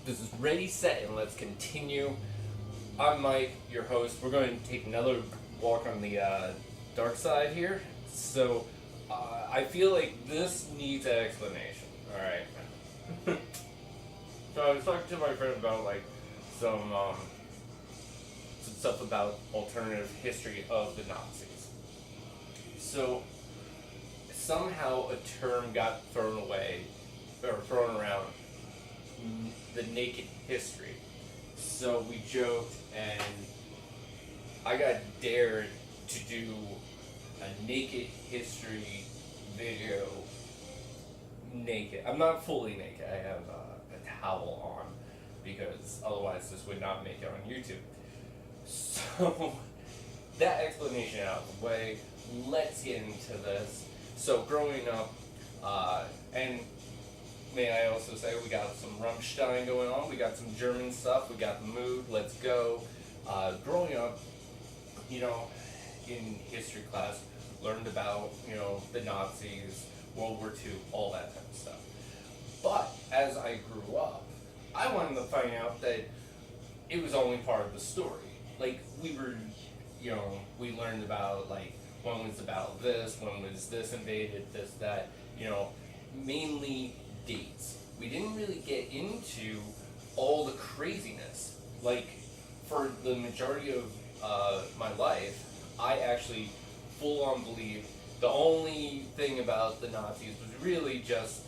This is Ready, Set, and let's continue. I'm Mike, your host. We're going to take another walk on the dark side here. So, I feel like this needs an explanation. Alright. So, I was talking to my friend about, like, some stuff about alternative history of the Nazis. So, somehow a term got thrown away, or thrown around, the naked history. So we joked, and I got dared to do a naked history video naked. I'm not fully naked. I have a towel on because otherwise this would not make it on YouTube. So that explanation out of the way, let's get into this. So growing up, and may I also say we got some Rammstein going on, we got some German stuff, we got the mood, let's go. Growing up, in history class, learned about, the Nazis, World War II, all that type of stuff. But as I grew up, I wanted to find out that it was only part of the story. Like, we were, we learned about, like, when was about this, when was this invaded, this, that, mainly dates. We didn't really get into all the craziness. Like, for the majority of my life, I actually full on believed the only thing about the Nazis was really just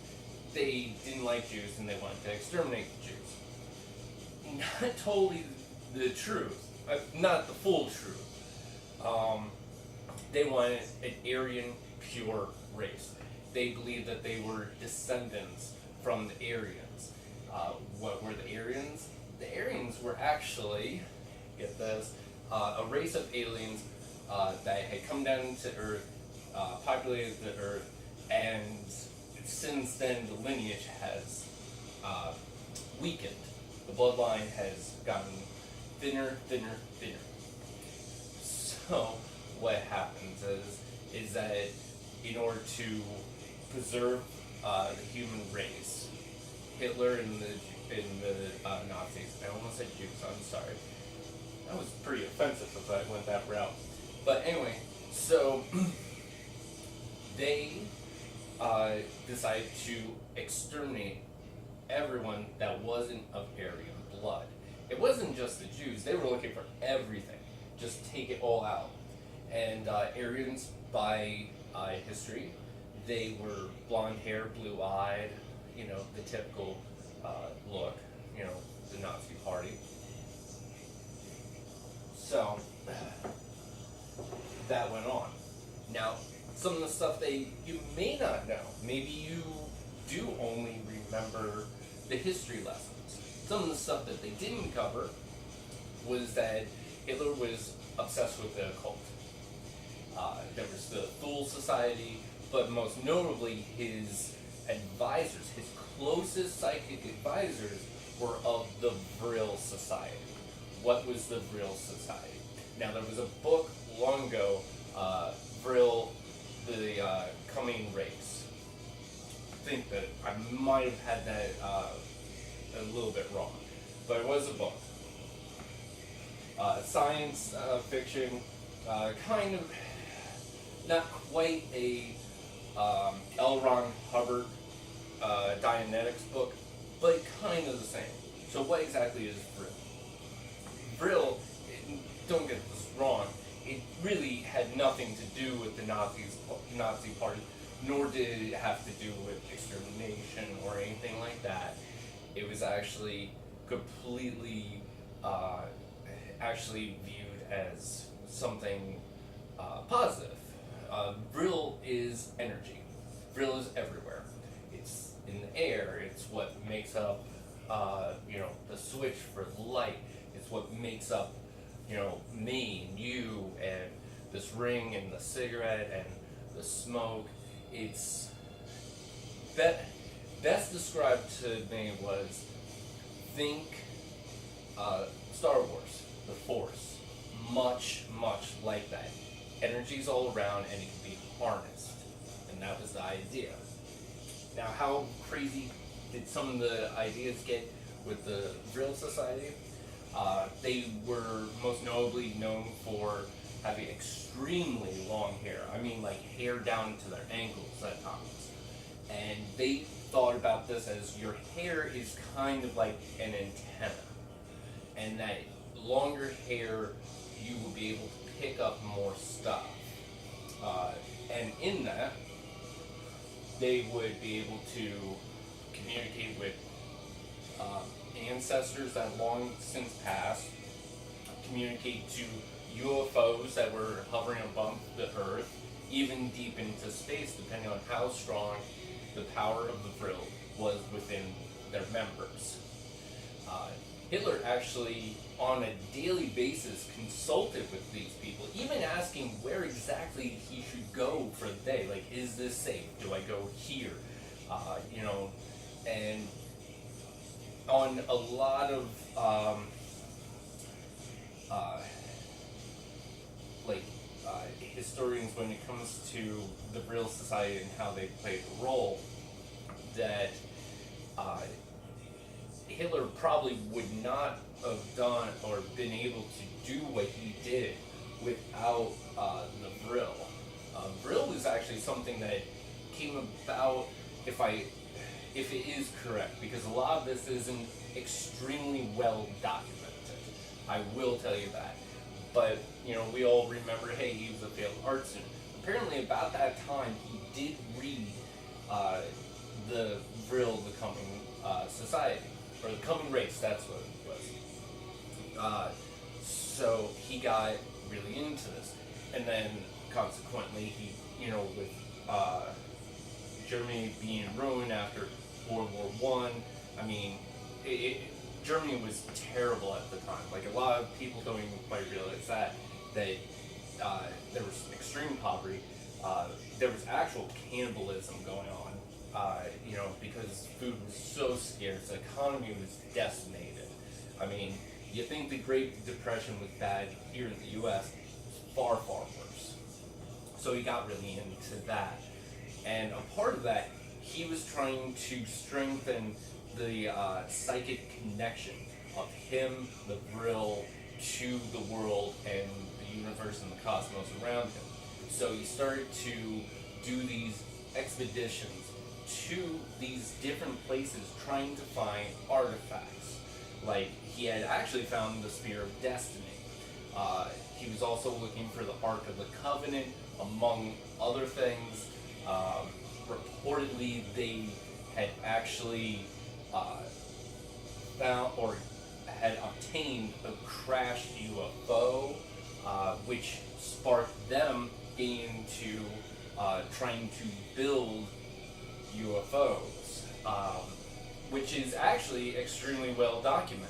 they didn't like Jews and they wanted to exterminate the Jews. Not totally the truth, not the full truth. They wanted an Aryan pure race. They believed that they were descendants from the Aryans. What were the Aryans? The Aryans were actually, get this, a race of aliens that had come down to Earth, populated the Earth, and since then the lineage has weakened. The bloodline has gotten thinner, thinner, thinner. So what happens is that in order to preserve the human race, Hitler and the Nazis, I almost said Jews, I'm sorry. That was pretty offensive if I went that route. But anyway, so they decided to exterminate everyone that wasn't of Aryan blood. It wasn't just the Jews, they were looking for everything. Just take it all out. And Aryans, by history, they were blonde hair, blue eyed, the typical look, the Nazi party. So, that went on. Now, some of the stuff that you may not know, maybe you do only remember the history lessons. Some of the stuff that they didn't cover was that Hitler was obsessed with the occult. There was the Thule Society, but most notably his advisors, his closest psychic advisors, were of the Vril Society. What was the Vril Society? Now, there was a book long ago, Vril, the Coming Race. I think that I might have had that a little bit wrong, but it was a book. Science fiction, kind of not quite a L. Ron Hubbard Dianetics book, but kind of the same. So what exactly is Vril? Vril, don't get this wrong, it really had nothing to do with the Nazi party, nor did it have to do with extermination or anything like that. It was actually completely viewed as something positive. Vril is energy. Vril is everywhere. It's in the air. It's what makes up, the switch for light. It's what makes up, me and you and this ring and the cigarette and the smoke. It's best described to me was think Star Wars, the Force, much like that. Energy's all around and it can be harnessed, and that was the idea. Now, how crazy did some of the ideas get? with the Vril Society. They were most notably known for having extremely long hair. I mean, like hair down to their ankles at times. And they thought about this as your hair is kind of like an antenna, and that longer hair you will be able to pick up more stuff. And in that, they would be able to communicate with ancestors that long since passed, communicate to UFOs that were hovering above the Earth, even deep into space, depending on how strong the power of the Vril was within their members. Hitler actually, on a daily basis, consulted with these people, even asking where exactly he should go for the day. Like, is this safe? Do I go here? And on a lot of historians, when it comes to the Vril Society and how they played a role, that Hitler probably would not have done or been able to do what he did without the Vril. Vril was actually something that came about, if it is correct, because a lot of this isn't extremely well documented. I will tell you that. But, we all remember, hey, he was a failed art student. Apparently, about that time, he did read the Vril, the Coming Society, or the Coming Race, that's what it was. So he got really into this. And then, consequently, he, with Germany being ruined after World War I, I mean, Germany was terrible at the time. Like, a lot of people don't even quite realize that there was extreme poverty. There was actual cannibalism going on, because food was so scarce. The economy was decimated. I mean, you think the Great Depression was bad here in the U.S., it's far, far worse. So he got really into that. And a part of that, he was trying to strengthen the psychic connection of him, the Vril, to the world and the universe and the cosmos around him. So he started to do these expeditions to these different places trying to find artifacts. Like, he had actually found the Spear of Destiny. He was also looking for the Ark of the Covenant, among other things. Reportedly, they had actually found or had obtained a crashed UFO, which sparked them into trying to build UFOs, which is actually extremely well documented.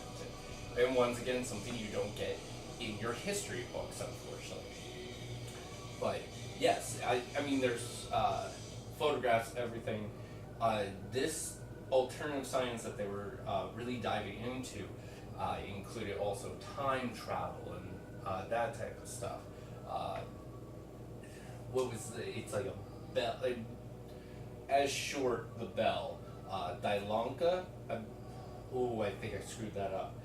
And once again, something you don't get in your history books, unfortunately. But yes, I mean, there's photographs, everything. This alternative science that they were really diving into included also time travel and that type of stuff. It's like a bell, as short, the bell, Dilanka. I think I screwed that up.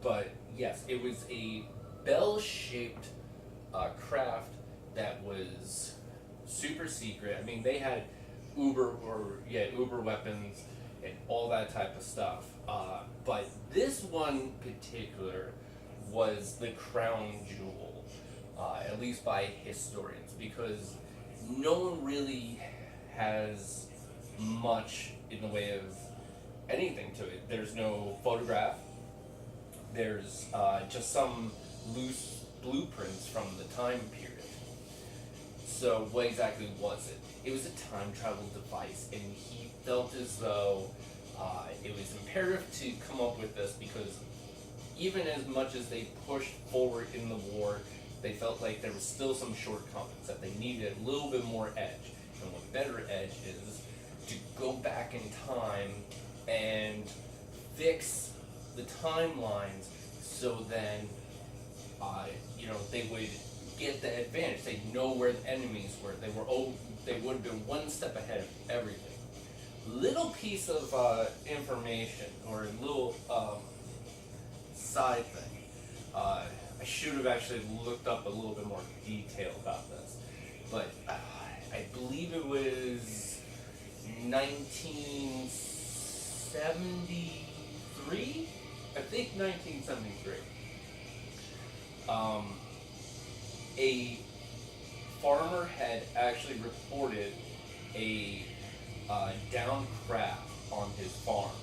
But yes, it was a bell-shaped craft that was super secret. I mean, they had Uber weapons and all that type of stuff. But this one particular was the crown jewel, at least by historians, because no one really has much in the way of anything to it. There's no photograph. There's just some loose blueprints from the time period. So what exactly was it? It was a time travel device, and he felt as though it was imperative to come up with this because even as much as they pushed forward in the war, they felt like there was still some shortcomings, that they needed a little bit more edge. And what better edge is to go back in time and fix the timelines so then they would get the advantage. They'd know where the enemies were. They would have been one step ahead of everything. little piece of information or a little side thing. I should have actually looked up a little bit more detail about this, but I believe it was 1973. I think 1973. A farmer had actually reported a downed craft on his farm,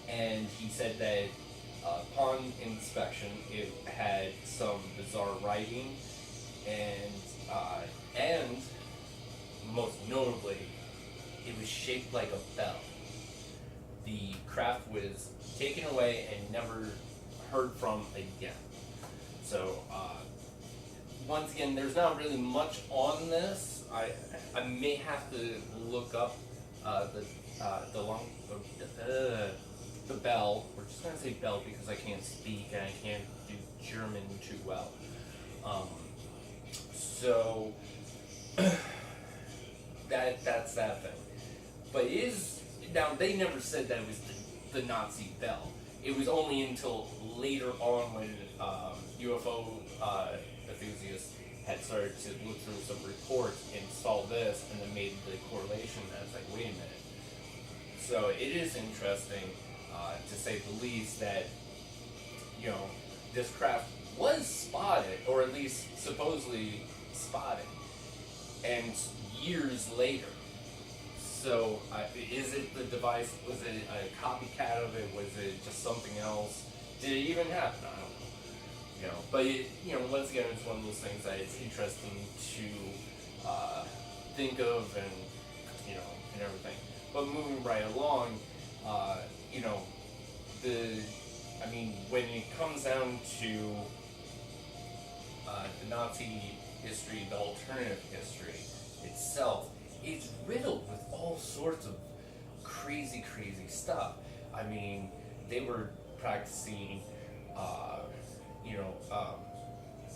and he said that upon inspection, it had some bizarre writing, and most notably, it was shaped like a bell. The craft was taken away and never heard from again. So once again, there's not really much on this. I may have to look up the bell. We're just gonna say bell because I can't speak and I can't do German too well. So that's that thing. But it is now they never said that it was the Nazi bell. It was only until later on when UFO enthusiasts had started to look through some reports and saw this and then made the correlation that it's like, wait a minute. So it is interesting, to say the least, that, you know, this craft was spotted, or at least supposedly spotted, and years later. So is it the device? Was it a copycat of it? Was it just something else? Did it even happen? I don't know. You know, but once again, it's one of those things that it's interesting to think of and and everything. But moving right along, when it comes down to the Nazi history, the alternative history itself, it's riddled with all sorts of crazy stuff. I mean, they were practicing,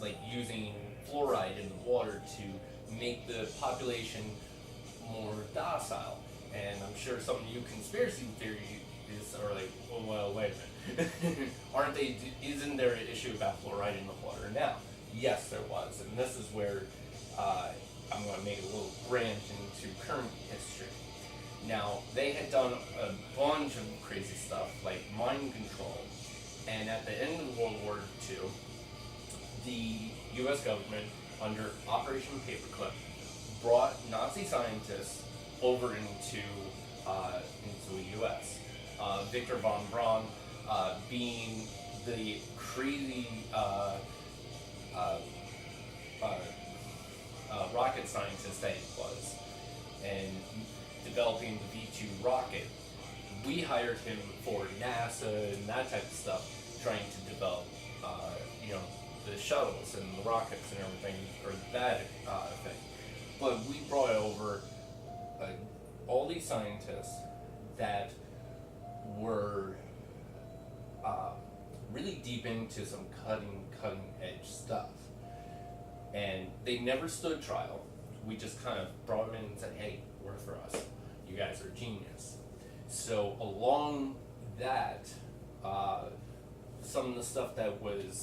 like using fluoride in the water to make the population more docile. And I'm sure some of you conspiracy theorists are like, oh, well, wait a minute. Isn't there an issue about fluoride in the water now? Yes, there was. And this is where I'm going to make a little branch into current history. Now, they had done a bunch of crazy stuff, like mind control. And at the end of World War II, the U.S. government, under Operation Paperclip, brought Nazi scientists over into the U.S. Victor von Braun being the crazy rocket scientist that he was, and developing the V-2 rocket. We hired him for NASA and that type of stuff, trying to develop, the shuttles and the rockets and everything for that thing. But we brought over all these scientists that were really deep into some cutting edge stuff. And they never stood trial. We just kind of brought them in and said, hey, work for us. You guys are genius. So along that, some of the stuff that was